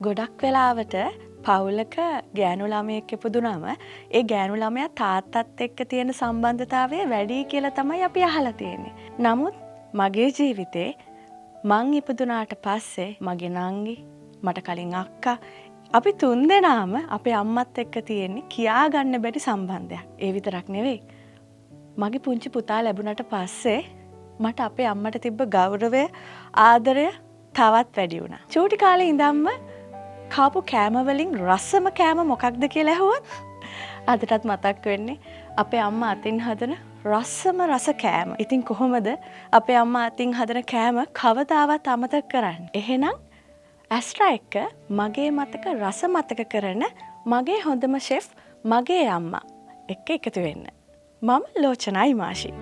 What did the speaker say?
ගොඩක් වෙලාවට පවුලක ගෑනු ළමයෙක් ඉපදුනම ඒ ගෑනු ළමයා තාත්තත් එක්ක තියෙන සම්බන්ධතාවය වැඩි කියලා තමයි අපි අහලා තියෙන්නේ. නමුත් මගේ ජීවිතේ මං ඉපදුනාට පස්සේ මගේ නංගි මට කලින් අක්කා අපි තුන්දෙනාම අපේ අම්මත් එක්ක තියෙන්නේ කියා ගන්න බැරි සම්බන්ධයක්. ඒ විතරක් නෙවෙයි. මගේ පුංචි පුතා ලැබුණට පස්සේ මට අපේ අම්මට තිබ්බ ගෞරවය ආදරය තවත් වැඩි වුණා. චූටි කාලේ ඉඳන්ම කාපු කෑම වලින් රසම කෑම මොකක්ද කියලා ඇහුවොත් අදටත් මතක් වෙන්නේ අපේ අම්මා අතින් හදන රසම රස කෑම. ඉතින් කොහොමද අපේ අම්මා අතින් හදන කෑම කවදාවත් අමතක කරන්නේ? එහෙනම් ඇස්ට්‍රා එක්ක මගේ මතක රස මතක කරන මගේ හොඳම ෂෙෆ් මගේ අම්මා එක්ක එකතු වෙන්න. මම ලෝචනයි මාෂි.